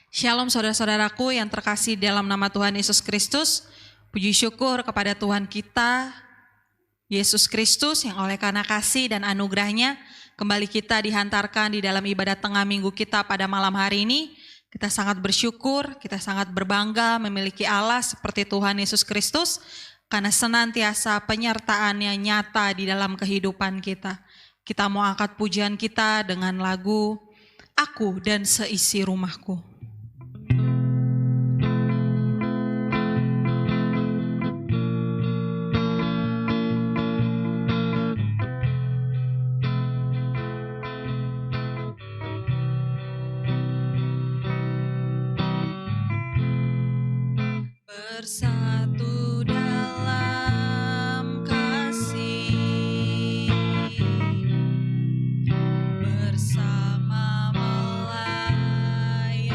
Shalom saudara-saudaraku yang terkasih dalam nama Tuhan Yesus Kristus. Puji syukur kepada Tuhan kita, Yesus Kristus, yang oleh karena kasih dan anugerahnya, kembali kita dihantarkan di dalam ibadat tengah minggu kita pada malam hari ini. Kita sangat bersyukur, kita sangat berbangga memiliki Allah seperti Tuhan Yesus Kristus, karena senantiasa penyertaan-Nya nyata di dalam kehidupan kita. Kita mau angkat pujian kita dengan lagu Aku dan Seisi Rumahku. Bersatu dalam kasih, bersama melayani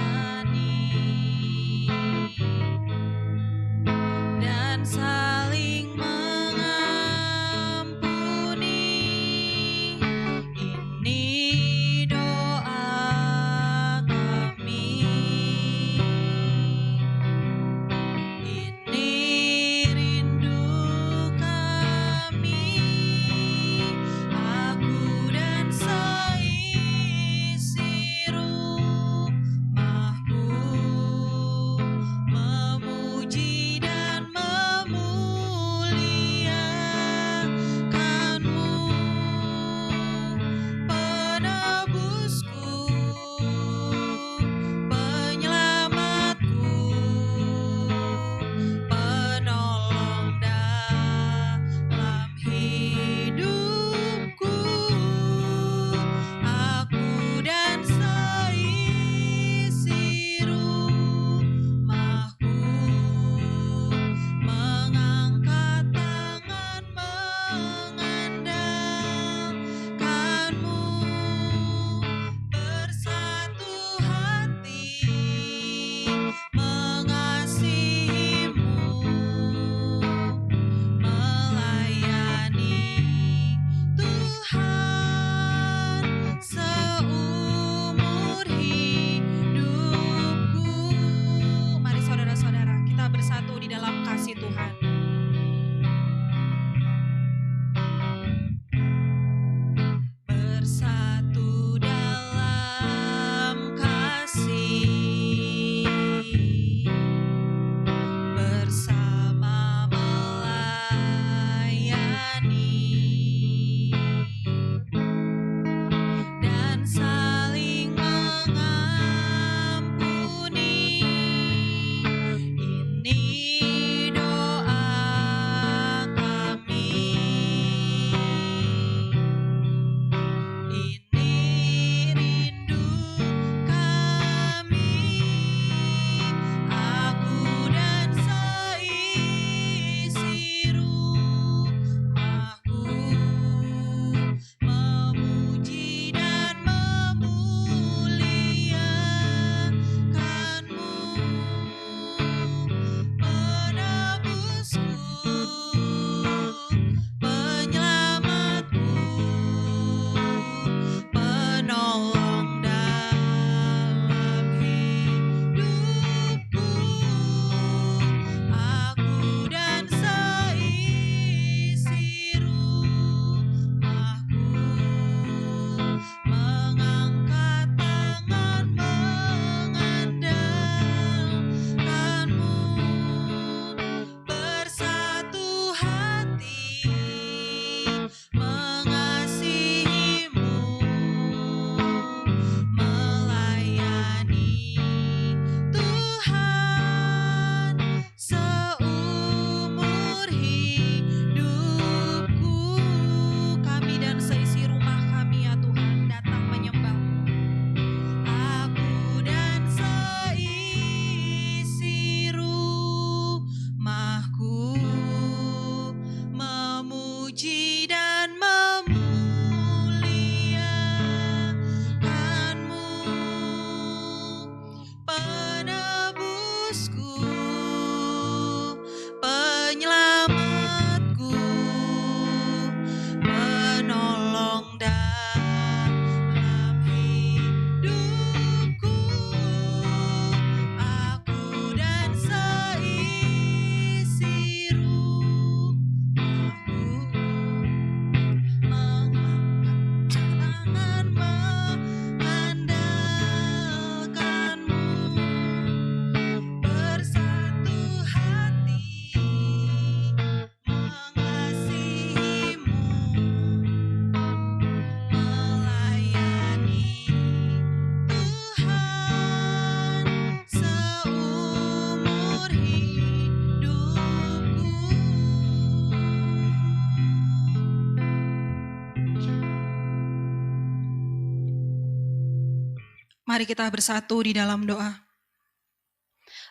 Mari kita bersatu di dalam doa.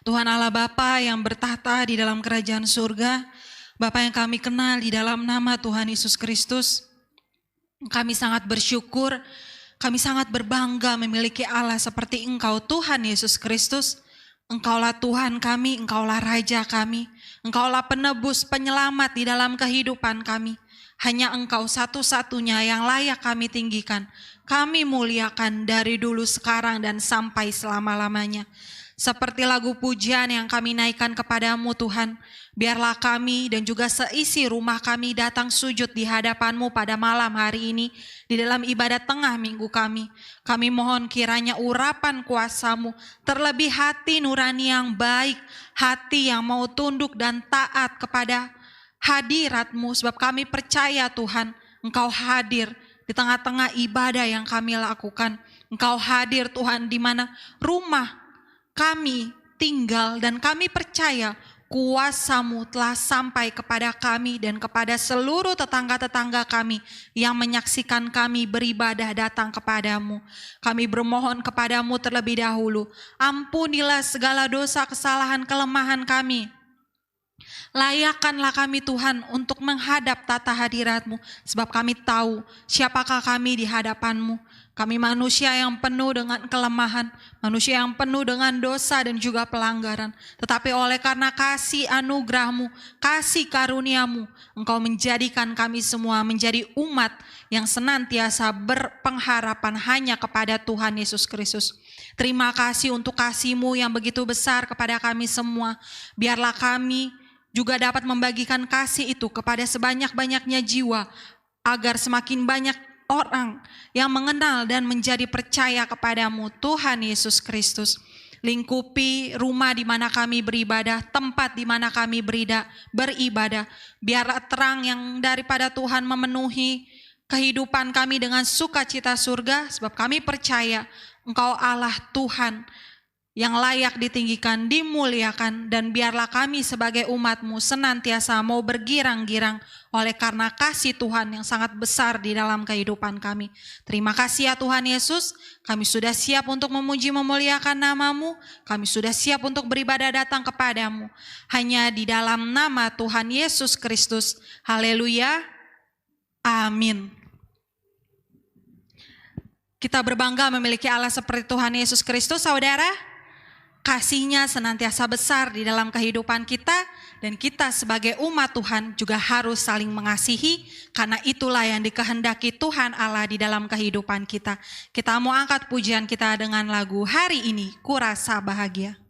Tuhan Allah Bapa yang bertahta di dalam kerajaan surga, Bapa yang kami kenal di dalam nama Tuhan Yesus Kristus, kami sangat bersyukur, kami sangat berbangga memiliki Allah seperti Engkau Tuhan Yesus Kristus. Engkaulah Tuhan kami, Engkaulah Raja kami, Engkaulah penebus, penyelamat di dalam kehidupan kami. Hanya Engkau satu-satunya yang layak kami tinggikan. Kami muliakan dari dulu, sekarang, dan sampai selama-lamanya. Seperti lagu pujian yang kami naikkan kepadamu Tuhan, biarlah kami dan juga seisi rumah kami datang sujud di hadapan-Mu pada malam hari ini, di dalam ibadat tengah minggu kami. Kami mohon kiranya urapan kuasa-Mu, terlebih hati nurani yang baik, hati yang mau tunduk dan taat kepada hadirat-Mu, sebab kami percaya Tuhan, Engkau hadir di tengah-tengah ibadah yang kami lakukan. Engkau hadir Tuhan di mana rumah kami tinggal, dan kami percaya kuasa-Mu telah sampai kepada kami dan kepada seluruh tetangga-tetangga kami yang menyaksikan kami beribadah datang kepadamu. Kami bermohon kepadamu terlebih dahulu, ampunilah segala dosa, kesalahan, kelemahan kami. Layakkanlah kami Tuhan untuk menghadap tata hadirat-Mu, sebab kami tahu siapakah kami di hadapan-Mu. Kami manusia yang penuh dengan kelemahan, manusia yang penuh dengan dosa dan juga pelanggaran. Tetapi oleh karena kasih anugerah-Mu, kasih karunia-Mu, Engkau menjadikan kami semua menjadi umat yang senantiasa berpengharapan hanya kepada Tuhan Yesus Kristus. Terima kasih untuk kasih-Mu yang begitu besar kepada kami semua. Biarlah kami juga dapat membagikan kasih itu kepada sebanyak-banyaknya jiwa, agar semakin banyak orang yang mengenal dan menjadi percaya kepadamu Tuhan Yesus Kristus. Lingkupi rumah di mana kami beribadah, tempat di mana kami beribadah. Biarlah terang yang daripada Tuhan memenuhi kehidupan kami dengan sukacita surga, sebab kami percaya Engkau Allah Tuhan yang layak ditinggikan, dimuliakan, dan biarlah kami sebagai umat-Mu senantiasa mau bergirang-girang oleh karena kasih Tuhan yang sangat besar di dalam kehidupan kami. Terima kasih ya Tuhan Yesus, kami sudah siap untuk memuji memuliakan nama-Mu, kami sudah siap untuk beribadah datang kepadamu. Hanya di dalam nama Tuhan Yesus Kristus. Haleluya. Amin. Kita berbangga memiliki Allah seperti Tuhan Yesus Kristus, saudara. Kasih-Nya senantiasa besar di dalam kehidupan kita, dan kita sebagai umat Tuhan juga harus saling mengasihi, karena itulah yang dikehendaki Tuhan Allah di dalam kehidupan kita. Kita mau angkat pujian kita dengan lagu hari ini, Kurasa Bahagia.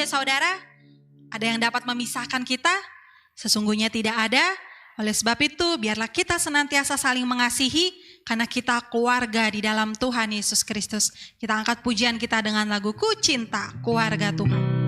saudara? Ada yang dapat memisahkan kita? Sesungguhnya tidak ada. Oleh sebab itu, biarlah kita senantiasa saling mengasihi, karena kita keluarga di dalam Tuhan Yesus Kristus. Kita angkat pujian kita dengan lagu Ku Cinta Keluarga Tuhan.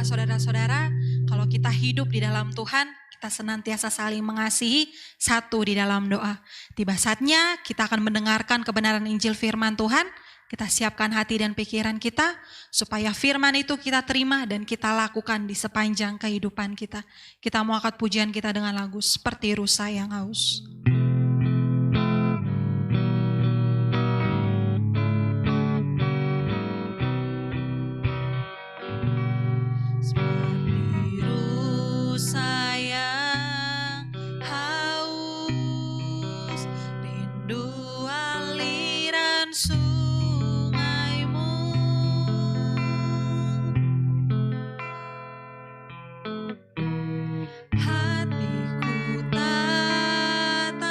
Saudara-saudara, kalau kita hidup di dalam Tuhan, kita senantiasa saling mengasihi, satu di dalam doa. Tiba saatnya kita akan mendengarkan kebenaran Injil firman Tuhan. Kita siapkan hati dan pikiran kita, supaya firman itu kita terima dan kita lakukan di sepanjang kehidupan kita. Kita mau angkat pujian kita dengan lagu Seperti Rusa yang Haus. Hatiku tak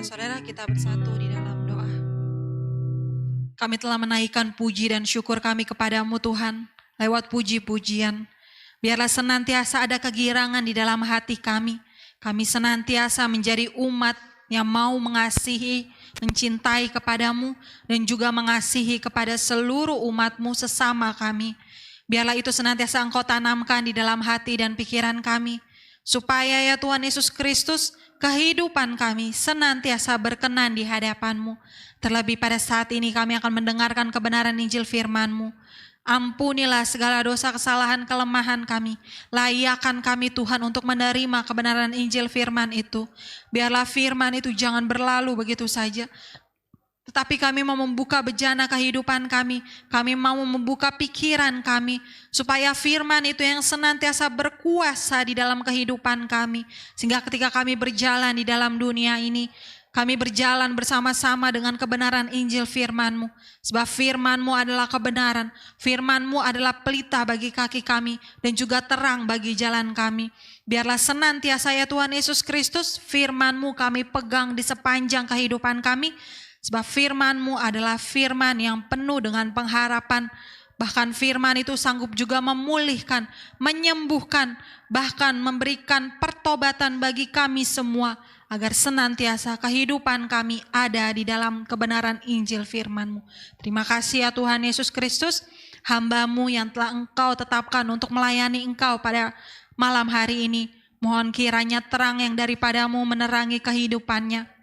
saudara kita bersatu di dalam doa. Kami telah menaikkan puji dan syukur kami kepadamu Tuhan, lewat puji-pujian. Biarlah senantiasa ada kegirangan di dalam hati kami. Kami senantiasa menjadi umat yang mau mengasihi, mencintai kepadamu, dan juga mengasihi kepada seluruh umatmu sesama kami. Biarlah itu senantiasa Engkau tanamkan di dalam hati dan pikiran kami. Supaya ya Tuhan Yesus Kristus, kehidupan kami senantiasa berkenan di hadapan-Mu. Terlebih pada saat ini kami akan mendengarkan kebenaran Injil firman-Mu. Ampunilah segala dosa, kesalahan, kelemahan kami. Layakkan kami Tuhan untuk menerima kebenaran Injil firman itu. Biarlah firman itu jangan berlalu begitu saja. Tetapi kami mau membuka bejana kehidupan kami. Kami mau membuka pikiran kami. Supaya firman itu yang senantiasa berkuasa di dalam kehidupan kami. Sehingga ketika kami berjalan di dalam dunia ini, kami berjalan bersama-sama dengan kebenaran Injil firman-Mu. Sebab firman-Mu adalah kebenaran. Firman-Mu adalah pelita bagi kaki kami. Dan juga terang bagi jalan kami. Biarlah senantiasa ya Tuhan Yesus Kristus, firman-Mu kami pegang di sepanjang kehidupan kami. Sebab firman-Mu adalah firman yang penuh dengan pengharapan. Bahkan firman itu sanggup juga memulihkan, menyembuhkan, bahkan memberikan pertobatan bagi kami semua. Agar senantiasa kehidupan kami ada di dalam kebenaran Injil firman-Mu. Terima kasih ya Tuhan Yesus Kristus, hamba-Mu yang telah Engkau tetapkan untuk melayani Engkau pada malam hari ini. Mohon kiranya terang yang daripada-Mu menerangi kehidupannya.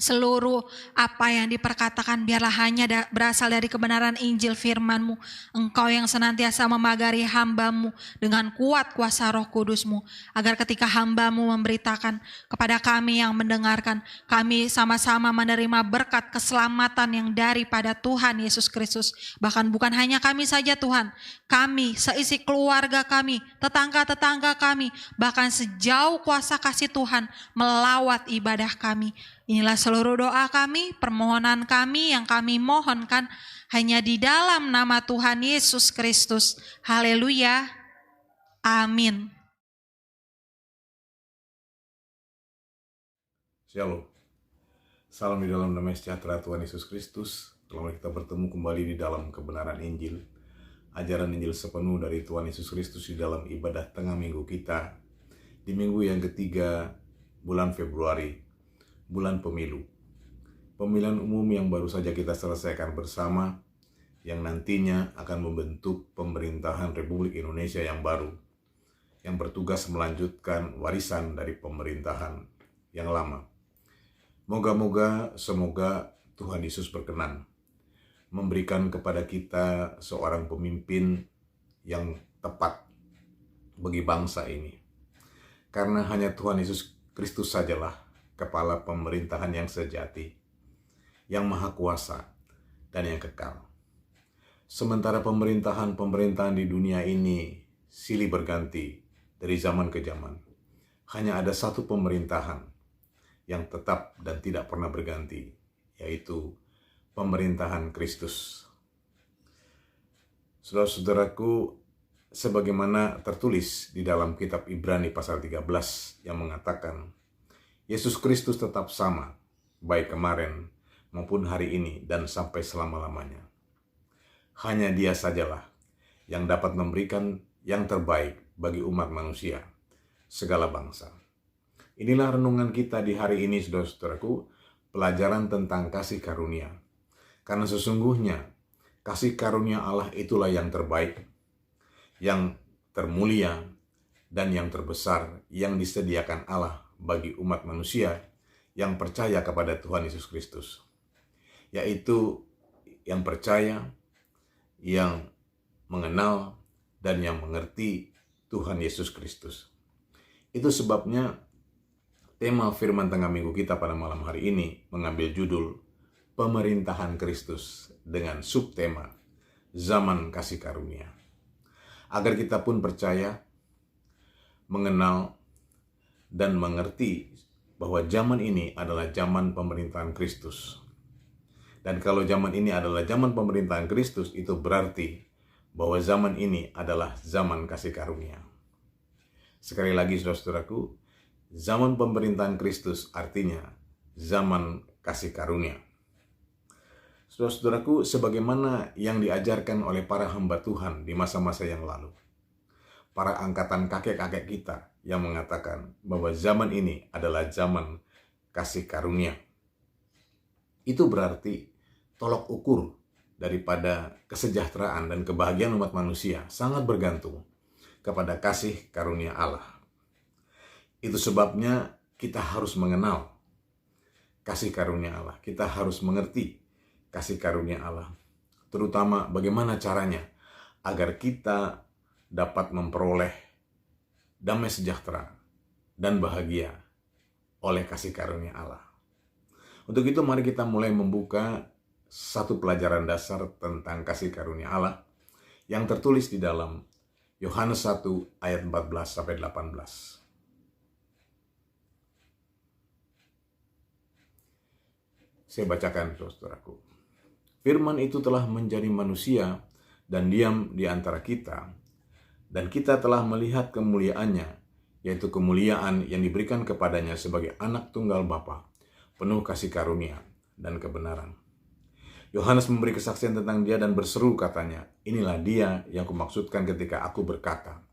Seluruh apa yang diperkatakan biarlah hanya berasal dari kebenaran Injil firman-Mu. Engkau yang senantiasa memagari hamba-Mu dengan kuat kuasa Roh Kudus-Mu. Agar ketika hamba-Mu memberitakan kepada kami yang mendengarkan, kami sama-sama menerima berkat keselamatan yang daripada Tuhan Yesus Kristus. Bahkan bukan hanya kami saja Tuhan, kami, seisi keluarga kami, tetangga-tetangga kami, bahkan sejauh kuasa kasih Tuhan melawat ibadah kami. Inilah seluruh doa kami, permohonan kami yang kami mohonkan hanya di dalam nama Tuhan Yesus Kristus. Haleluya. Amin. Shalom. Salam di dalam damai sejahtera Tuhan Yesus Kristus. Selamat kita bertemu kembali di dalam kebenaran Injil. Ajaran Injil sepenuh dari Tuhan Yesus Kristus di dalam ibadah tengah minggu kita. Di minggu yang ketiga bulan Februari. Bulan pemilu. Pemilihan umum yang baru saja kita selesaikan bersama, yang nantinya akan membentuk pemerintahan Republik Indonesia yang baru, yang bertugas melanjutkan warisan dari pemerintahan yang lama. Semoga Tuhan Yesus berkenan memberikan kepada kita seorang pemimpin yang tepat bagi bangsa ini. Karena hanya Tuhan Yesus Kristus sajalah kepala pemerintahan yang sejati, yang maha kuasa, dan yang kekal. Sementara pemerintahan di dunia ini silih berganti dari zaman ke zaman. Hanya ada satu pemerintahan yang tetap dan tidak pernah berganti, yaitu pemerintahan Kristus. Saudara-saudaraku, sebagaimana tertulis di dalam kitab Ibrani pasal 13 yang mengatakan, Yesus Kristus tetap sama, baik kemarin maupun hari ini dan sampai selama-lamanya. Hanya Dia sajalah yang dapat memberikan yang terbaik bagi umat manusia, segala bangsa. Inilah renungan kita di hari ini, saudara-saudaraku, pelajaran tentang kasih karunia. Karena sesungguhnya kasih karunia Allah itulah yang terbaik, yang termulia, dan yang terbesar yang disediakan Allah bagi umat manusia yang percaya kepada Tuhan Yesus Kristus, yaitu yang percaya, yang mengenal, dan yang mengerti Tuhan Yesus Kristus. Itu sebabnya tema firman tengah minggu kita pada malam hari ini mengambil judul Pemerintahan Kristus dengan subtema Zaman Kasih Karunia. Agar kita pun percaya, mengenal, dan mengerti bahwa zaman ini adalah zaman pemerintahan Kristus. Dan kalau zaman ini adalah zaman pemerintahan Kristus, itu berarti bahwa zaman ini adalah zaman kasih karunia. Sekali lagi saudara-saudaraku, zaman pemerintahan Kristus artinya zaman kasih karunia. Saudara-saudaraku, sebagaimana yang diajarkan oleh para hamba Tuhan di masa-masa yang lalu, para angkatan kakek-kakek kita yang mengatakan bahwa zaman ini adalah zaman kasih karunia. Itu berarti tolok ukur daripada kesejahteraan dan kebahagiaan umat manusia sangat bergantung kepada kasih karunia Allah. Itu sebabnya kita harus mengenal kasih karunia Allah. Kita harus mengerti kasih karunia Allah. Terutama bagaimana caranya agar kita dapat memperoleh damai sejahtera dan bahagia oleh kasih karunia Allah. Untuk itu mari kita mulai membuka satu pelajaran dasar tentang kasih karunia Allah yang tertulis di dalam Yohanes 1 ayat 14-18. Saya bacakan, saudaraku. Firman itu telah menjadi manusia dan diam di antara kita, dan kita telah melihat kemuliaannya, yaitu kemuliaan yang diberikan kepadanya sebagai anak tunggal Bapa, penuh kasih karunia dan kebenaran. Yohanes memberi kesaksian tentang dia dan berseru katanya, inilah dia yang kumaksudkan ketika aku berkata,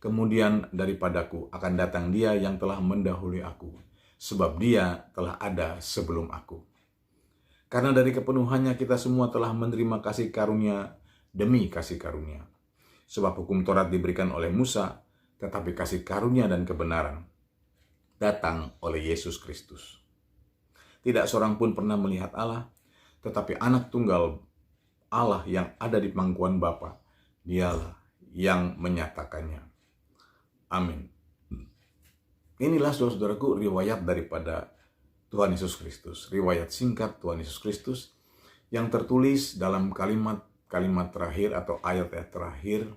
kemudian daripadaku akan datang dia yang telah mendahului aku, sebab dia telah ada sebelum aku. Karena dari kepenuhannya kita semua telah menerima kasih karunia demi kasih karunia. Sebab hukum Taurat diberikan oleh Musa, tetapi kasih karunia dan kebenaran datang oleh Yesus Kristus. Tidak seorang pun pernah melihat Allah, tetapi anak tunggal Allah yang ada di pangkuan Bapa, dialah yang menyatakannya. Amin. Inilah saudara-saudaraku riwayat daripada Tuhan Yesus Kristus, riwayat singkat Tuhan Yesus Kristus yang tertulis dalam kalimat-kalimat terakhir atau ayat-ayat terakhir,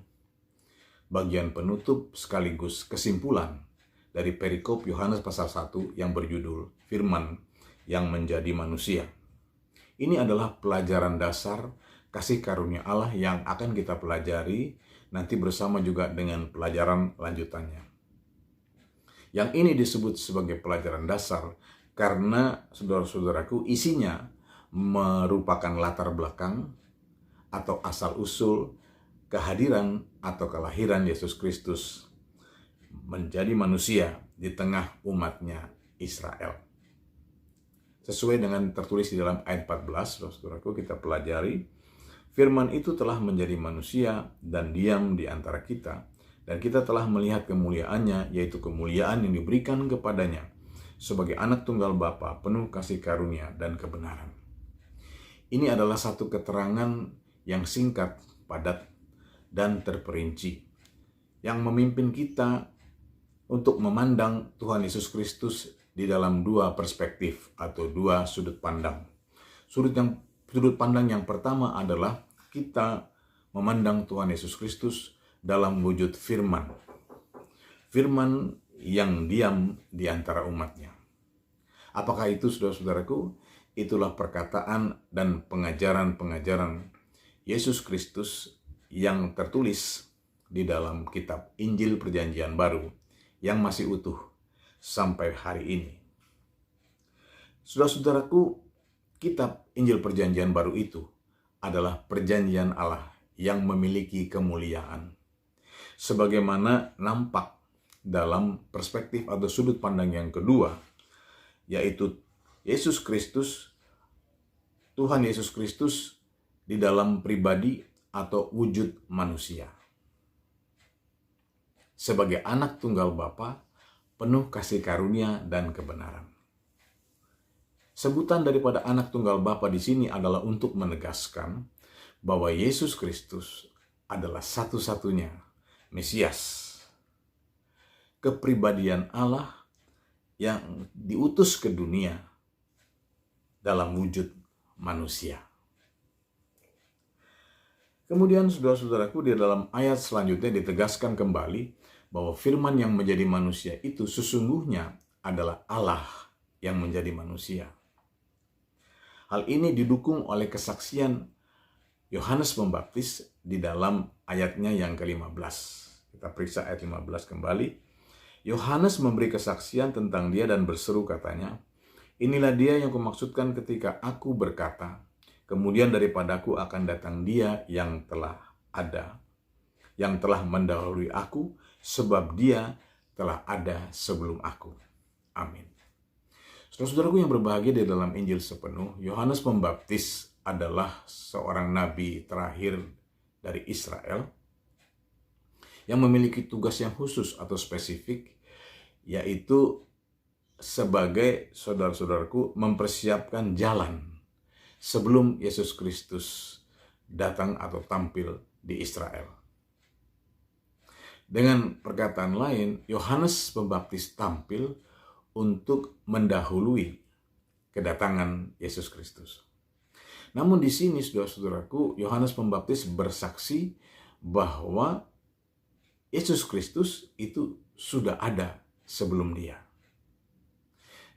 bagian penutup sekaligus kesimpulan dari perikop Yohanes pasal 1 yang berjudul Firman yang menjadi manusia. Ini adalah pelajaran dasar kasih karunia Allah yang akan kita pelajari nanti bersama juga dengan pelajaran lanjutannya. Yang ini disebut sebagai pelajaran dasar karena saudara-saudaraku isinya merupakan latar belakang atau asal-usul kehadiran atau kelahiran Yesus Kristus menjadi manusia di tengah umatnya Israel. Sesuai dengan tertulis di dalam ayat 14, saudaraku, kita pelajari, firman itu telah menjadi manusia dan diam di antara kita, dan kita telah melihat kemuliaannya, yaitu kemuliaan yang diberikan kepadanya sebagai anak tunggal Bapa, penuh kasih karunia dan kebenaran. Ini adalah satu keterangan yang singkat, padat, dan terperinci, yang memimpin kita untuk memandang Tuhan Yesus Kristus di dalam dua perspektif atau dua sudut pandang. Sudut pandang yang pertama adalah kita memandang Tuhan Yesus Kristus dalam wujud firman. Firman yang diam di antara umatnya. Apakah itu, saudara-saudaraku? Itulah perkataan dan pengajaran-pengajaran Yesus Kristus yang tertulis di dalam kitab Injil Perjanjian Baru yang masih utuh sampai hari ini. Saudara-saudaraku, kitab Injil Perjanjian Baru itu adalah perjanjian Allah yang memiliki kemuliaan. Sebagaimana nampak dalam perspektif atau sudut pandang yang kedua, yaitu Yesus Kristus, Tuhan Yesus Kristus di dalam pribadi atau wujud manusia. Sebagai anak tunggal Bapa, penuh kasih karunia dan kebenaran. Sebutan daripada anak tunggal Bapa di sini adalah untuk menegaskan bahwa Yesus Kristus adalah satu-satunya Mesias, kepribadian Allah yang diutus ke dunia dalam wujud manusia. Kemudian saudara-saudaraku, di dalam ayat selanjutnya ditegaskan kembali bahwa firman yang menjadi manusia itu sesungguhnya adalah Allah yang menjadi manusia. Hal ini didukung oleh kesaksian Yohanes Pembaptis di dalam ayatnya yang ke-15. Kita periksa ayat 15 kembali. Yohanes memberi kesaksian tentang dia dan berseru katanya, Inilah dia yang kumaksudkan ketika aku berkata, kemudian daripadaku akan datang dia yang telah ada, yang telah mendahului aku, sebab dia telah ada sebelum aku. Amin. Saudara-saudaraku yang berbahagia, di dalam Injil sepenuh, Yohanes Pembaptis adalah seorang nabi terakhir dari Israel yang memiliki tugas yang khusus atau spesifik, yaitu sebagai, saudara-saudaraku, mempersiapkan jalan sebelum Yesus Kristus datang atau tampil di Israel. Dengan perkataan lain, Yohanes Pembaptis tampil untuk mendahului kedatangan Yesus Kristus. Namun di sini, saudara-saudaraku, Yohanes Pembaptis bersaksi bahwa Yesus Kristus itu sudah ada sebelum dia.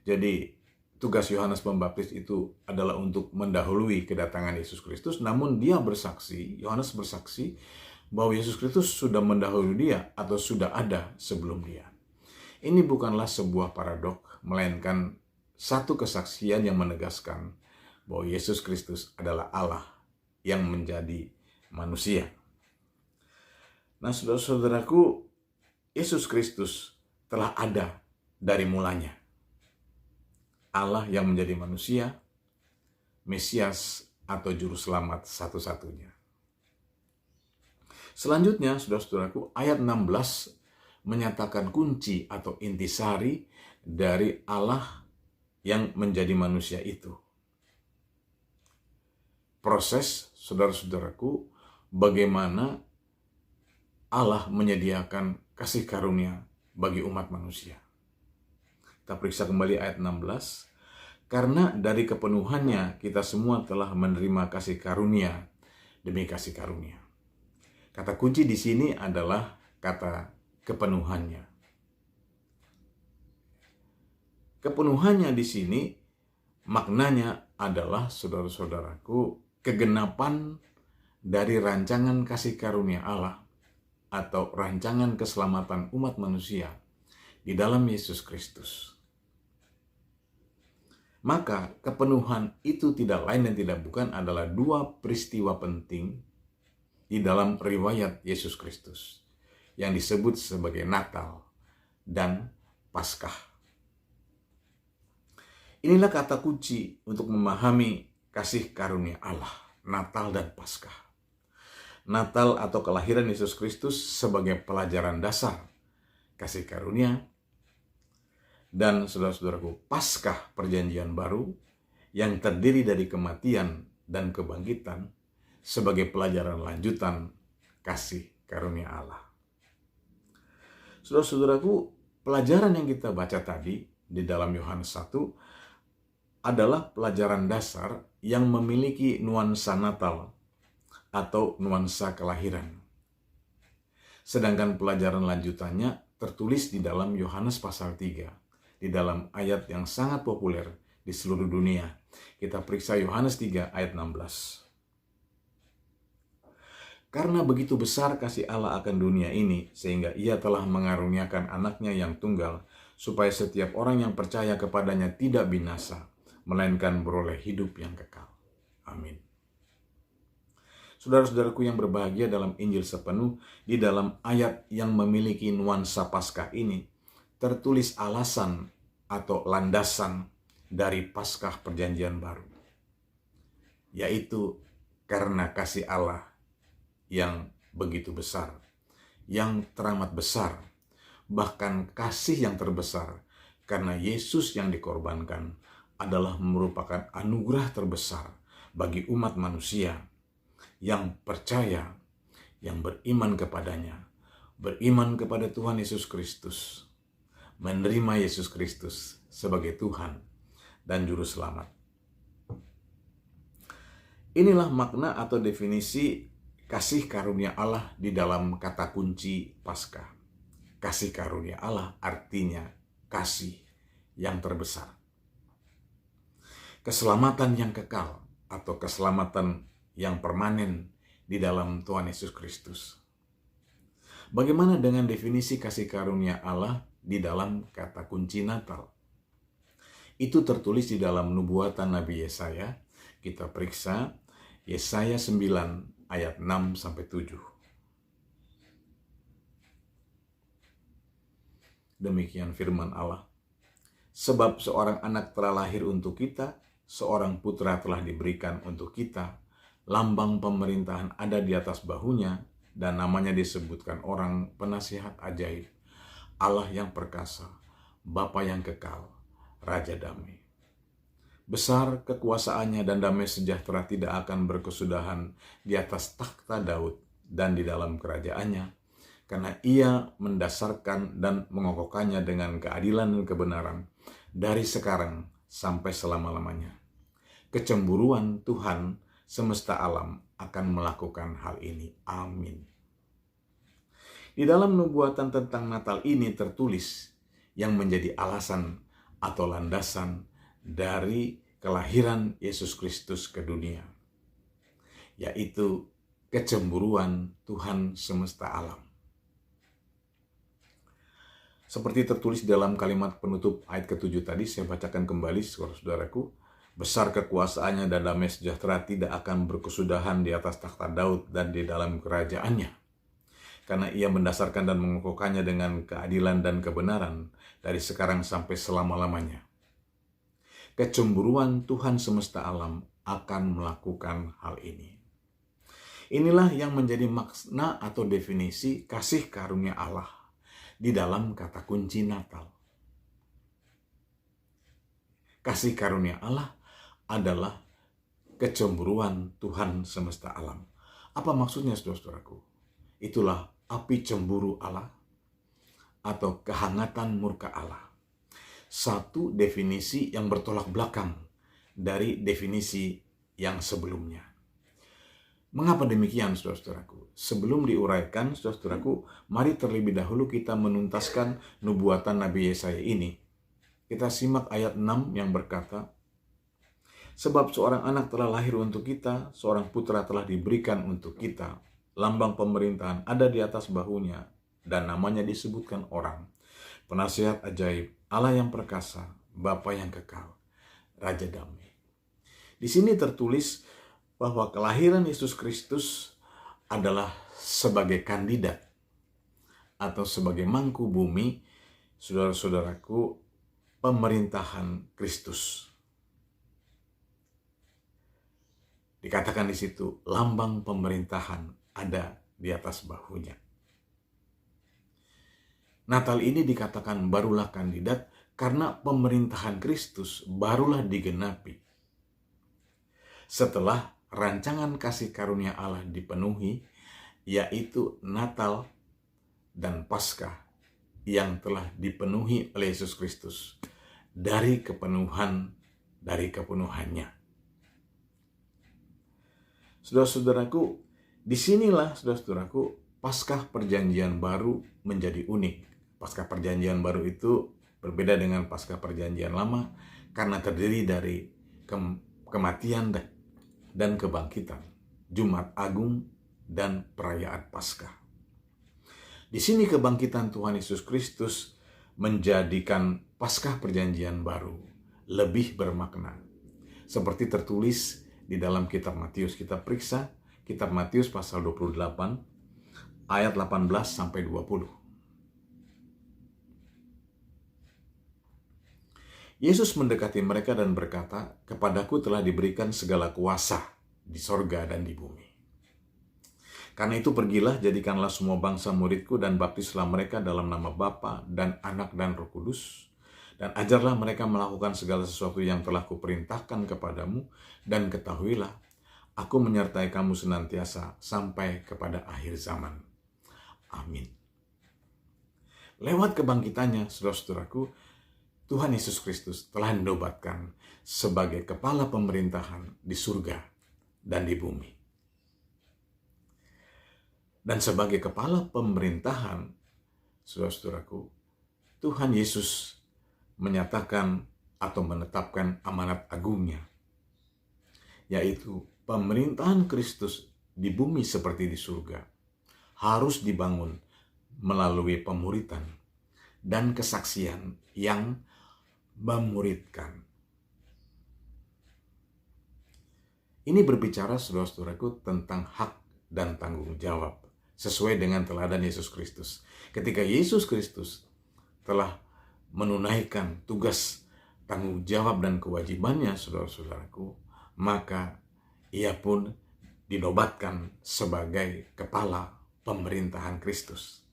Jadi tugas Yohanes Pembaptis itu adalah untuk mendahului kedatangan Yesus Kristus, namun Yohanes bersaksi bahwa Yesus Kristus sudah mendahului dia atau sudah ada sebelum dia. Ini bukanlah sebuah paradok, melainkan satu kesaksian yang menegaskan bahwa Yesus Kristus adalah Allah yang menjadi manusia. Nah, saudara-saudaraku, Yesus Kristus telah ada dari mulanya. Allah yang menjadi manusia, Mesias atau Juru Selamat satu-satunya. Selanjutnya, saudara-saudaraku, ayat 16 menyatakan kunci atau intisari dari Allah yang menjadi manusia itu. Proses, saudara-saudaraku, bagaimana Allah menyediakan kasih karunia bagi umat manusia. Kita periksa kembali ayat 16. Karena dari kepenuhannya kita semua telah menerima kasih karunia demi kasih karunia. Kata kunci di sini adalah kata kepenuhannya. Kepenuhannya di sini maknanya adalah, saudara-saudaraku, kegenapan dari rancangan kasih karunia Allah atau rancangan keselamatan umat manusia di dalam Yesus Kristus. Maka kepenuhan itu tidak lain dan tidak bukan adalah dua peristiwa penting di dalam riwayat Yesus Kristus yang disebut sebagai Natal dan Paskah. Inilah kata kunci untuk memahami kasih karunia Allah, Natal dan Paskah. Natal atau kelahiran Yesus Kristus sebagai pelajaran dasar kasih karunia, dan saudara-saudaraku, Paskah perjanjian baru yang terdiri dari kematian dan kebangkitan sebagai pelajaran lanjutan kasih karunia Allah. Saudara-saudaraku, pelajaran yang kita baca tadi di dalam Yohanes 1 adalah pelajaran dasar yang memiliki nuansa Natal atau nuansa kelahiran. Sedangkan pelajaran lanjutannya tertulis di dalam Yohanes pasal 3, di dalam ayat yang sangat populer di seluruh dunia. Kita periksa Yohanes 3 ayat 16. Karena begitu besar kasih Allah akan dunia ini, sehingga ia telah mengaruniakan anaknya yang tunggal, supaya setiap orang yang percaya kepadanya tidak binasa, melainkan beroleh hidup yang kekal. Amin. Saudara-saudaraku yang berbahagia, dalam Injil sepenuh, di dalam ayat yang memiliki nuansa Paskah ini, tertulis alasan atau landasan dari Paskah perjanjian baru, yaitu karena kasih Allah yang begitu besar, yang teramat besar, bahkan kasih yang terbesar, karena Yesus yang dikorbankan adalah merupakan anugerah terbesar bagi umat manusia yang percaya, yang beriman kepadanya, beriman kepada Tuhan Yesus Kristus, menerima Yesus Kristus sebagai Tuhan dan Juru Selamat. Inilah makna atau definisi kasih karunia Allah di dalam kata kunci Paskah. Kasih karunia Allah artinya kasih yang terbesar. Keselamatan yang kekal atau keselamatan yang permanen di dalam Tuhan Yesus Kristus. Bagaimana dengan definisi kasih karunia Allah di dalam kata kunci Natal? Itu tertulis di dalam nubuatan Nabi Yesaya. Kita periksa Yesaya 9 ayat 6-7. Demikian firman Allah. Sebab seorang anak telah lahir untuk kita, seorang putra telah diberikan untuk kita, lambang pemerintahan ada di atas bahunya, dan namanya disebutkan orang penasihat ajaib, Allah yang perkasa, Bapa yang kekal, Raja damai. Besar kekuasaannya dan damai sejahtera tidak akan berkesudahan di atas takhta Daud dan di dalam kerajaannya, karena ia mendasarkan dan mengokohkannya dengan keadilan dan kebenaran dari sekarang sampai selama-lamanya. Kecemburuan Tuhan semesta alam akan melakukan hal ini. Amin. Di dalam nubuatan tentang Natal ini tertulis yang menjadi alasan atau landasan dari kelahiran Yesus Kristus ke dunia, yaitu kecemburuan Tuhan semesta alam. Seperti tertulis dalam kalimat penutup ayat ke-7 tadi, saya bacakan kembali, saudaraku. Besar kekuasaannya dan damai sejahtera tidak akan berkesudahan di atas takhta Daud dan di dalam kerajaannya. Karena ia mendasarkan dan mengokohkannya dengan keadilan dan kebenaran dari sekarang sampai selama-lamanya. Kecemburuan Tuhan semesta alam akan melakukan hal ini. Inilah yang menjadi makna atau definisi kasih karunia Allah di dalam kata kunci Natal. Kasih karunia Allah adalah kecemburuan Tuhan semesta alam. Apa maksudnya, saudara-saudaraku? Itulah api cemburu Allah atau kehangatan murka Allah. Satu definisi yang bertolak belakang dari definisi yang sebelumnya. Mengapa demikian, saudara-saudaraku? Sebelum diuraikan, saudara-saudaraku, mari terlebih dahulu kita menuntaskan nubuatan Nabi Yesaya ini. Kita simak ayat 6 yang berkata, sebab seorang anak telah lahir untuk kita, seorang putra telah diberikan untuk kita, lambang pemerintahan ada di atas bahunya, dan namanya disebutkan orang, penasihat ajaib, Allah yang perkasa, Bapa yang kekal, Raja damai. Di sini tertulis bahwa kelahiran Yesus Kristus adalah sebagai kandidat atau sebagai mangku bumi, saudara-saudaraku, pemerintahan Kristus. Dikatakan di situ, lambang pemerintahan ada di atas bahunya. Natal ini dikatakan barulah kandidat karena pemerintahan Kristus barulah digenapi setelah rancangan kasih karunia Allah dipenuhi, yaitu Natal dan Paskah yang telah dipenuhi oleh Yesus Kristus dari kepenuhannya. Saudara-saudaraku, disinilah saudara-saudaraku Paskah Perjanjian Baru menjadi unik. Paskah Perjanjian Baru itu berbeda dengan Paskah Perjanjian Lama karena terdiri dari kematian dan kebangkitan, Jumat Agung, dan perayaan Paskah. Di sini kebangkitan Tuhan Yesus Kristus menjadikan Paskah Perjanjian Baru lebih bermakna. Seperti tertulis di dalam kitab Matius. Kita periksa kitab Matius pasal 28 ayat 18-20. Yesus mendekati mereka dan berkata, kepadaku telah diberikan segala kuasa di sorga dan di bumi. Karena itu pergilah, jadikanlah semua bangsa muridku dan baptislah mereka dalam nama Bapa dan Anak dan Roh Kudus. Dan ajarlah mereka melakukan segala sesuatu yang telah kuperintahkan kepadamu, dan ketahuilah, aku menyertai kamu senantiasa sampai kepada akhir zaman. Amin. Lewat kebangkitannya, saudara-saudaraku, Tuhan Yesus Kristus telah dinobatkan sebagai kepala pemerintahan di surga dan di bumi. Dan sebagai kepala pemerintahan, saudara-saudaraku, Tuhan Yesus menyatakan atau menetapkan amanat agungnya, yaitu pemerintahan Kristus di bumi seperti di surga harus dibangun melalui pemuritan dan kesaksian yang memuridkan Ini berbicara, saudara-saudaraku, tentang hak dan tanggung jawab sesuai dengan teladan Yesus Kristus. Ketika Yesus Kristus telah menunaikan tugas, tanggung jawab dan kewajibannya, saudara-saudaraku, maka ia pun dinobatkan sebagai kepala pemerintahan Kristus.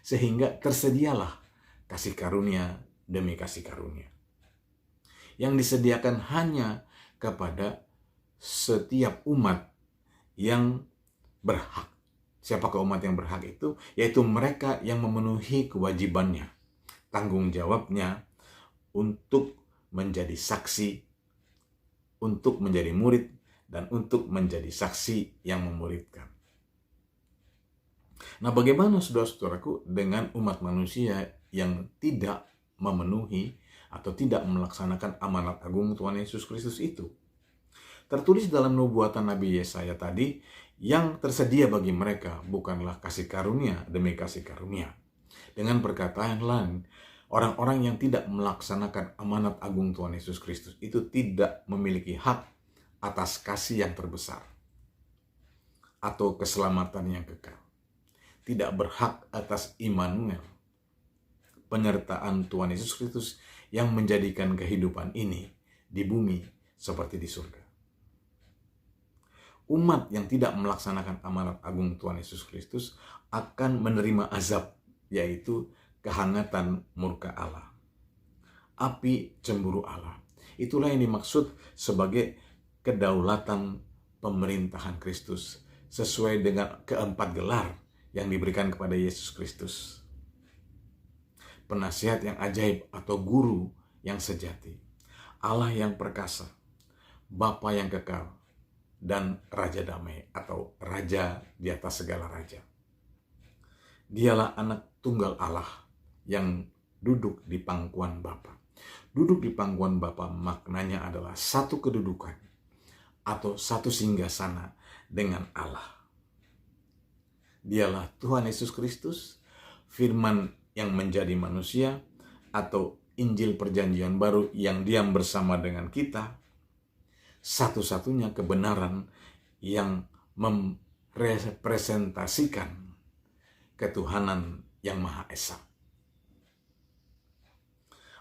Sehingga tersedialah kasih karunia demi kasih karunia yang disediakan hanya kepada setiap umat yang berhak. Siapakah umat yang berhak itu? Yaitu mereka yang memenuhi kewajibannya, tanggung jawabnya untuk menjadi saksi, untuk menjadi murid, dan untuk menjadi saksi yang memuridkan. Nah, bagaimana saudara-saudaraku dengan umat manusia yang tidak memenuhi atau tidak melaksanakan amanat agung Tuhan Yesus Kristus itu? Tertulis dalam nubuatan Nabi Yesaya tadi, yang tersedia bagi mereka bukanlah kasih karunia demi kasih karunia. Dengan perkataan lain, orang-orang yang tidak melaksanakan amanat agung Tuhan Yesus Kristus itu tidak memiliki hak atas kasih yang terbesar atau keselamatan yang kekal. Tidak berhak atas Immanuel, penyertaan Tuhan Yesus Kristus yang menjadikan kehidupan ini di bumi seperti di surga. Umat yang tidak melaksanakan amanat agung Tuhan Yesus Kristus akan menerima azab, yaitu kehangatan murka Allah, api cemburu Allah. Itulah yang dimaksud sebagai kedaulatan pemerintahan Kristus sesuai dengan keempat gelar yang diberikan kepada Yesus Kristus. Penasihat yang ajaib atau guru yang sejati, Allah yang perkasa, Bapa yang kekal, dan Raja Damai atau Raja di atas segala raja. Dialah anak tunggal Allah yang duduk di pangkuan Bapa. Duduk di pangkuan Bapa maknanya adalah satu kedudukan atau satu singgasana dengan Allah. Dialah Tuhan Yesus Kristus, firman yang menjadi manusia, atau Injil Perjanjian Baru yang diam bersama dengan kita, satu-satunya kebenaran yang merepresentasikan ketuhanan yang Maha Esa.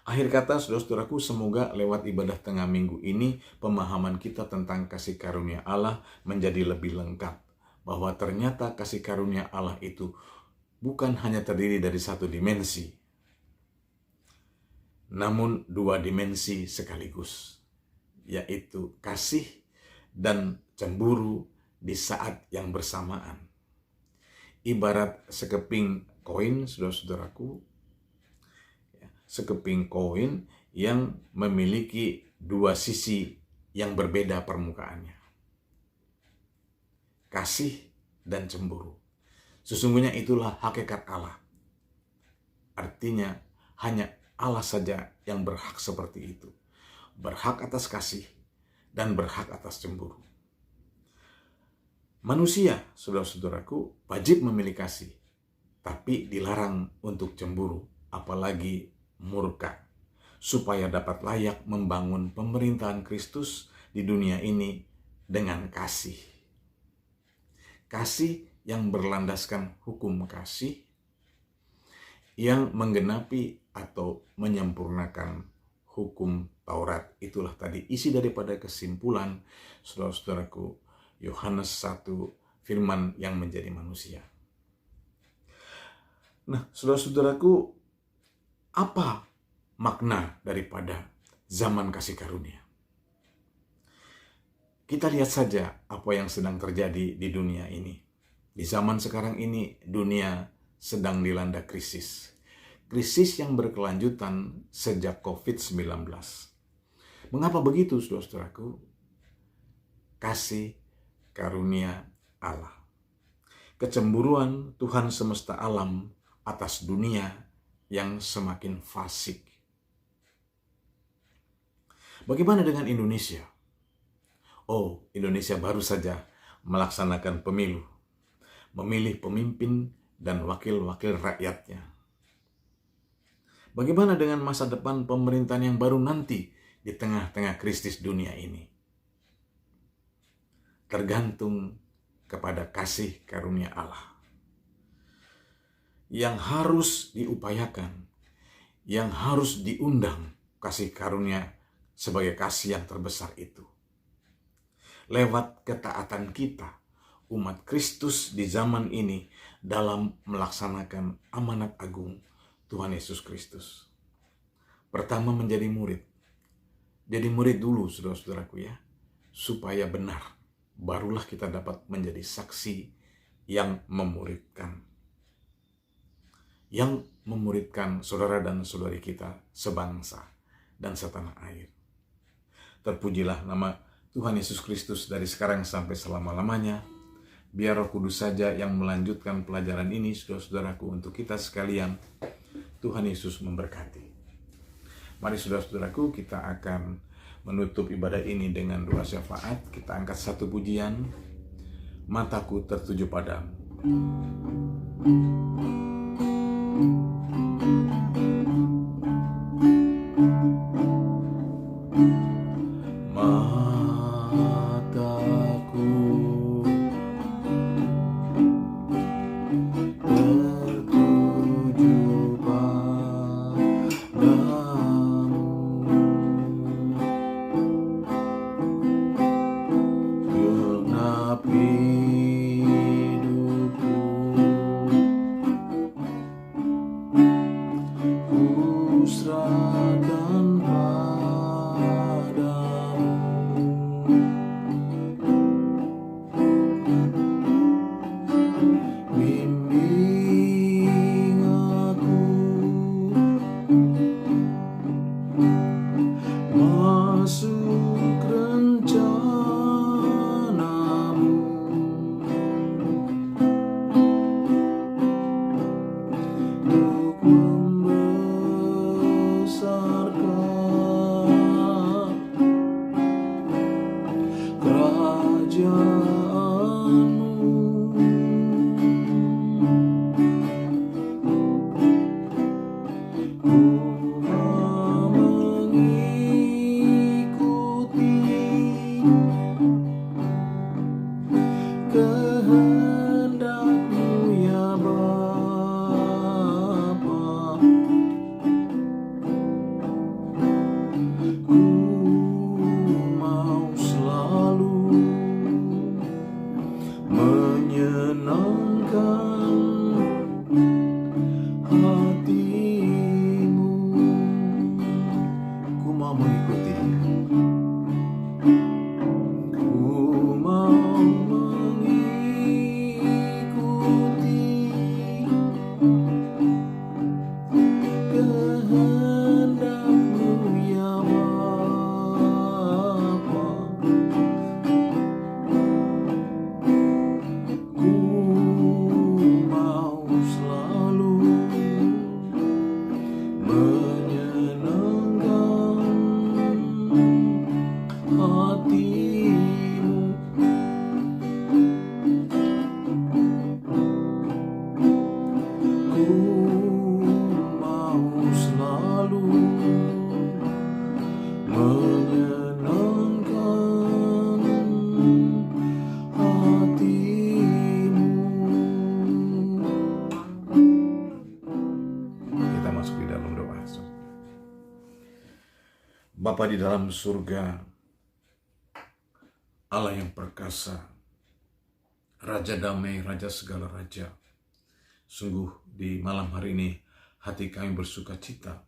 Akhir kata, saudara-saudaraku, semoga lewat ibadah tengah minggu ini, pemahaman kita tentang kasih karunia Allah menjadi lebih lengkap. Bahwa ternyata kasih karunia Allah itu bukan hanya terdiri dari satu dimensi, namun dua dimensi sekaligus, yaitu kasih dan cemburu di saat yang bersamaan. Ibarat sekeping koin, saudara-saudaraku, sekeping koin yang memiliki dua sisi yang berbeda permukaannya. Kasih dan cemburu. Sesungguhnya itulah hakikat Allah. Artinya hanya Allah saja yang berhak seperti itu. Berhak atas kasih dan berhak atas cemburu. Manusia, saudara-saudaraku, wajib memiliki kasih, tapi dilarang untuk cemburu, apalagi murka, supaya dapat layak membangun pemerintahan Kristus di dunia ini dengan kasih. Kasih yang berlandaskan hukum kasih, yang menggenapi atau menyempurnakan hukum Taurat. Itulah tadi isi daripada kesimpulan, saudara-saudaraku, Yohanes 1, firman yang menjadi manusia. Nah, saudara-saudaraku, apa makna daripada zaman kasih karunia? Kita lihat saja apa yang sedang terjadi di dunia ini. Di zaman sekarang ini, dunia sedang dilanda krisis. Krisis yang berkelanjutan sejak COVID-19. Mengapa begitu, saudara-saudaraku? Kasih karunia Allah. Kecemburuan Tuhan semesta alam atas dunia yang semakin fasik. Bagaimana dengan Indonesia? Oh, Indonesia baru saja melaksanakan pemilu, memilih pemimpin dan wakil-wakil rakyatnya. Bagaimana dengan masa depan pemerintahan yang baru nanti di tengah-tengah krisis dunia ini? tergantung kepada kasih karunia Allah yang harus diupayakan, yang harus diundang. Kasih karunia sebagai kasih yang terbesar itu lewat ketaatan kita, umat Kristus di zaman ini, dalam melaksanakan amanat agung Tuhan Yesus Kristus. Pertama, menjadi murid. Jadi murid dulu, saudara-saudaraku ya, supaya benar, barulah kita dapat menjadi saksi yang memuridkan. Yang memuridkan saudara dan saudari kita sebangsa dan setanah air. Terpujilah nama Tuhan Yesus Kristus dari sekarang sampai selama-lamanya. Biar Roh Kudus saja yang melanjutkan pelajaran ini, saudara-saudaraku, untuk kita sekalian. Tuhan Yesus memberkati. Mari saudara-saudaraku, kita akan menutup ibadah ini dengan doa syafaat. Kita angkat satu pujian, Mataku Tertuju Padamu. Bapa di dalam surga, Allah yang perkasa, Raja damai, Raja segala raja. Sungguh di malam hari ini hati kami bersuka cita,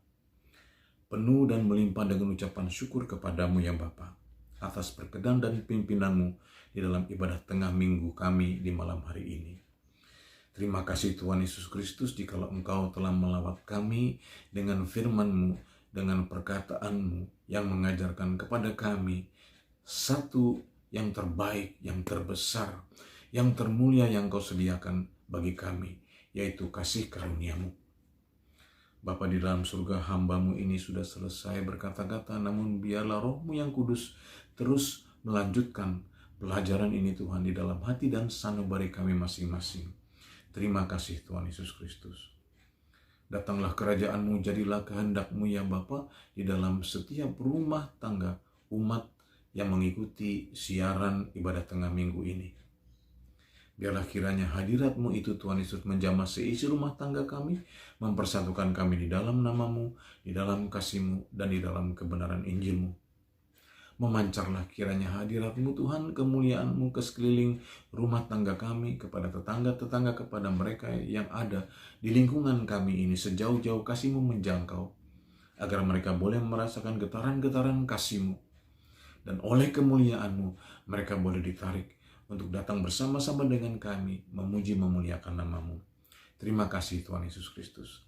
penuh dan melimpah dengan ucapan syukur kepadamu ya Bapa, atas perkenan dan pimpinanmu di dalam ibadah tengah minggu kami di malam hari ini. Terima kasih Tuhan Yesus Kristus, jikalau Engkau telah melawat kami dengan firman-Mu, dengan perkataan-Mu yang mengajarkan kepada kami satu yang terbaik, yang terbesar, yang termulia yang Kau sediakan bagi kami, yaitu kasih karunia-Mu. Bapa di dalam surga, hamba-Mu ini sudah selesai berkata-kata, namun biarlah Roh-Mu yang kudus terus melanjutkan pelajaran ini Tuhan di dalam hati dan sanubari kami masing-masing. Terima kasih Tuhan Yesus Kristus. Datanglah kerajaan-Mu, jadilah kehendak-Mu ya Bapa di dalam setiap rumah tangga umat yang mengikuti siaran ibadah tengah minggu ini. Biarlah kiranya hadirat-Mu itu Tuhan Yesus menjamah seisi rumah tangga kami, mempersatukan kami di dalam nama-Mu, di dalam kasih-Mu, dan di dalam kebenaran Injil-Mu. Memancarlah kiranya hadirat-Mu Tuhan, kemuliaan-Mu ke sekeliling rumah tangga kami, kepada tetangga-tetangga, kepada mereka yang ada di lingkungan kami ini, sejauh-jauh kasih-Mu menjangkau, agar mereka boleh merasakan getaran-getaran kasih-Mu. Dan oleh kemuliaan-Mu, mereka boleh ditarik untuk datang bersama-sama dengan kami, memuji memuliakan nama-Mu. Terima kasih Tuhan Yesus Kristus.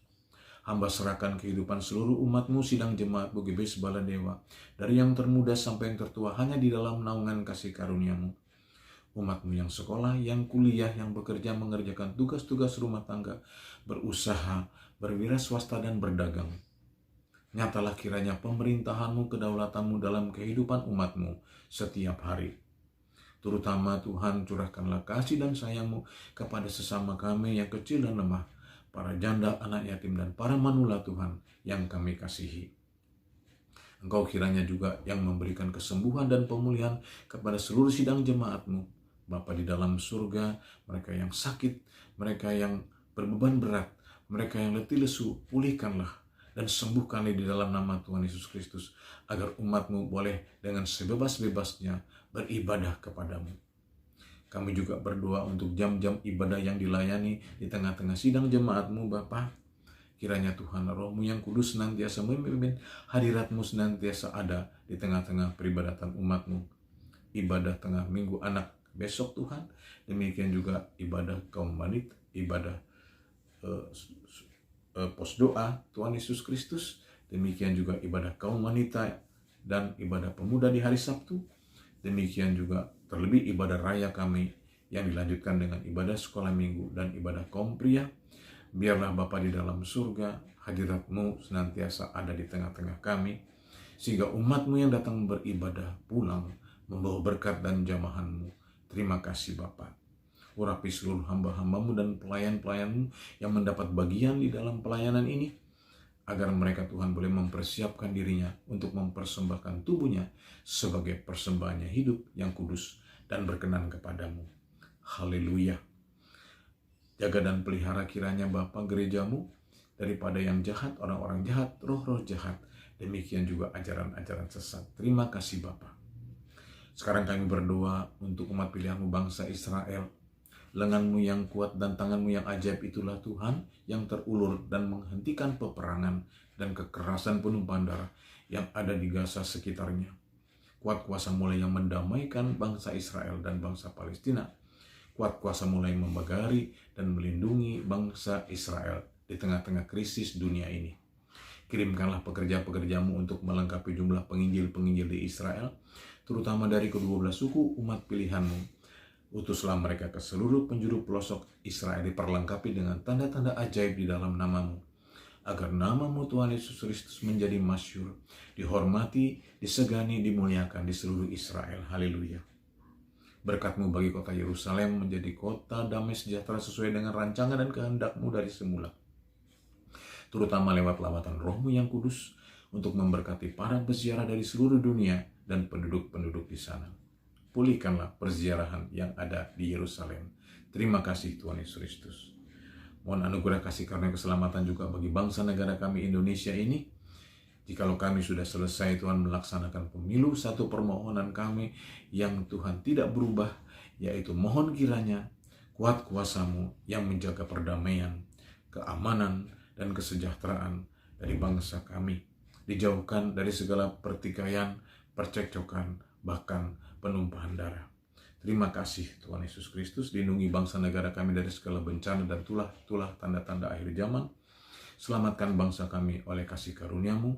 Hamba serahkan kehidupan seluruh umat-Mu, sidang jemaat GBS Baladewa, dari yang termuda sampai yang tertua, hanya di dalam naungan kasih karunia-Mu. Umat-Mu yang sekolah, yang kuliah, yang bekerja, mengerjakan tugas-tugas rumah tangga, berusaha, berwira swasta, dan berdagang. Nyatalah kiranya pemerintahan-Mu, kedaulatan-Mu dalam kehidupan umat-Mu setiap hari. Terutama Tuhan, curahkanlah kasih dan sayang-Mu kepada sesama kami yang kecil dan lemah, para janda, anak yatim, dan para manula Tuhan yang kami kasihi. Engkau kiranya juga yang memberikan kesembuhan dan pemulihan kepada seluruh sidang jemaat-Mu, Bapa di dalam surga, mereka yang sakit, mereka yang berbeban berat, mereka yang letih lesu, pulihkanlah dan sembuhkanlah di dalam nama Tuhan Yesus Kristus, agar umat-Mu boleh dengan sebebas-bebasnya beribadah kepadamu. Kami juga berdoa untuk jam-jam ibadah yang dilayani di tengah-tengah sidang jemaat-Mu Bapa. Kiranya Tuhan, Roh-Mu yang kudus senantiasa memimpin, hadirat-Mu senantiasa ada di tengah-tengah peribadatan umat-Mu. Ibadah tengah minggu anak besok Tuhan, demikian juga ibadah kaum wanita, ibadah pos doa Tuhan Yesus Kristus, demikian juga ibadah kaum wanita dan ibadah pemuda di hari Sabtu. Demikian juga terlebih ibadah raya kami yang dilanjutkan dengan ibadah sekolah minggu dan ibadah kaum pria. Biarlah Bapa di dalam surga, hadirat-Mu senantiasa ada di tengah-tengah kami, sehingga umat-Mu yang datang beribadah pulang membawa berkat dan jamahan-Mu. Terima kasih Bapa. Urapi seluruh hamba-hamba-Mu dan pelayan-pelayan-Mu yang mendapat bagian di dalam pelayanan ini, agar mereka Tuhan boleh mempersiapkan dirinya untuk mempersembahkan tubuhnya sebagai persembahannya hidup yang kudus dan berkenan kepadamu. Haleluya. Jaga dan pelihara kiranya Bapa gereja-Mu daripada yang jahat, orang-orang jahat, roh-roh jahat, demikian juga ajaran-ajaran sesat. Terima kasih Bapa. Sekarang kami berdoa untuk umat pilihan-Mu bangsa Israel. Lengan-Mu yang kuat dan tangan-Mu yang ajaib itulah Tuhan yang terulur dan menghentikan peperangan dan kekerasan penumpahan darah yang ada di Gaza sekitarnya. Kuat kuasa mulai yang mendamaikan bangsa Israel dan bangsa Palestina. Kuat kuasa mulai membagari dan melindungi bangsa Israel di tengah-tengah krisis dunia ini. Kirimkanlah pekerja-pekerja-Mu untuk melengkapi jumlah penginjil-penginjil di Israel, terutama dari kedua belas suku umat pilihan-Mu. Utuslah mereka ke seluruh penjuru pelosok Israel, diperlengkapi dengan tanda-tanda ajaib di dalam nama-Mu, agar nama-Mu Tuhan Yesus Kristus menjadi masyhur, dihormati, disegani, dimuliakan di seluruh Israel. Haleluya. Berkat-Mu bagi kota Yerusalem menjadi kota damai sejahtera sesuai dengan rancangan dan kehendak-Mu dari semula, terutama lewat lawatan Roh-Mu yang kudus untuk memberkati para peziarah dari seluruh dunia dan penduduk-penduduk di sana. Pulihkanlah perziarahan yang ada di Yerusalem. Terima kasih Tuhan Yesus Kristus. Mohon anugerah kasih karunia keselamatan juga bagi bangsa negara kami Indonesia ini. Jikalau kami sudah selesai Tuhan melaksanakan pemilu, satu permohonan kami yang Tuhan tidak berubah, yaitu mohon kiranya kuat kuasa-Mu yang menjaga perdamaian, keamanan, dan kesejahteraan dari bangsa kami. Dijauhkan dari segala pertikaian, percekcokan, bahkan penumpahan darah. Terima kasih Tuhan Yesus Kristus. Lindungi bangsa negara kami dari segala bencana dan tulah tanda-tanda akhir zaman. Selamatkan bangsa kami oleh kasih karunia-Mu.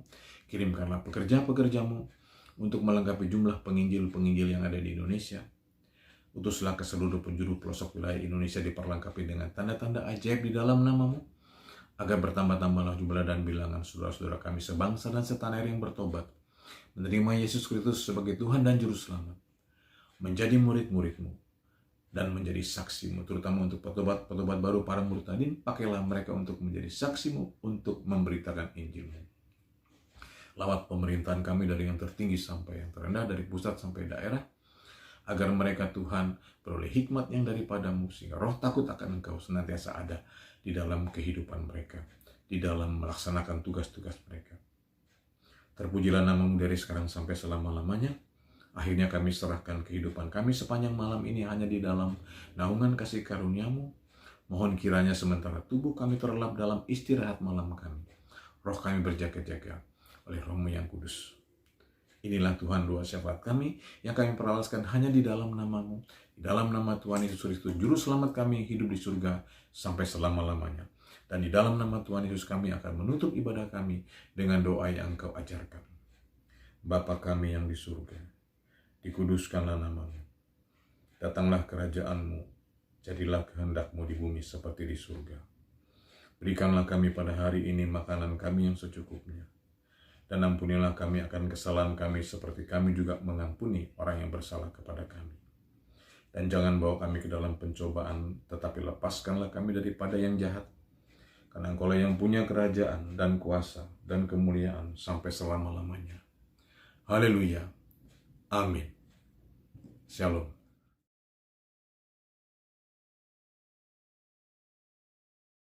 Kirimkanlah pekerja-pekerja-Mu untuk melengkapi jumlah penginjil-penginjil yang ada di Indonesia. Utuslah ke seluruh penjuru pelosok wilayah Indonesia diperlengkapi dengan tanda-tanda ajaib di dalam nama-Mu, agar bertambah-tambahlah jumlah dan bilangan saudara-saudara kami sebangsa dan setanah air yang bertobat, menerima Yesus Kristus sebagai Tuhan dan Juru Selamat, menjadi murid-murid-Mu, dan menjadi saksi-Mu, terutama untuk petobat baru para murid tadi. Pakailah mereka untuk menjadi saksi-Mu, untuk memberitakan Injil-Mu. Lawat pemerintahan kami dari yang tertinggi sampai yang terendah, dari pusat sampai daerah, agar mereka Tuhan beroleh hikmat yang daripadamu, sehingga roh takut akan Engkau senantiasa ada di dalam kehidupan mereka, di dalam melaksanakan tugas-tugas mereka. Terpujilah namamu dari sekarang sampai selama-lamanya. Akhirnya kami serahkan kehidupan kami sepanjang malam ini hanya di dalam naungan kasih karuniamu. Mohon kiranya sementara tubuh kami terlelap dalam istirahat malam kami, roh kami berjaga-jaga oleh Roh-Mu yang kudus. Inilah Tuhan doa syafaat kami yang kami peralaskan hanya di dalam namamu, di dalam nama Tuhan Yesus Kristus, Juru Selamat kami hidup di surga sampai selama-lamanya. Dan di dalam nama Tuhan Yesus kami akan menutup ibadah kami dengan doa yang Engkau ajarkan. Bapa kami yang di surga, dikuduskanlah namamu. Datanglah kerajaan-Mu, jadilah kehendak-Mu di bumi seperti di surga. Berikanlah kami pada hari ini makanan kami yang secukupnya. Dan ampunilah kami akan kesalahan kami seperti kami juga mengampuni orang yang bersalah kepada kami. Dan jangan bawa kami ke dalam pencobaan, tetapi lepaskanlah kami daripada yang jahat. Karena Engkaulah yang punya kerajaan dan kuasa dan kemuliaan sampai selama-lamanya. Haleluya. Amin. Shalom.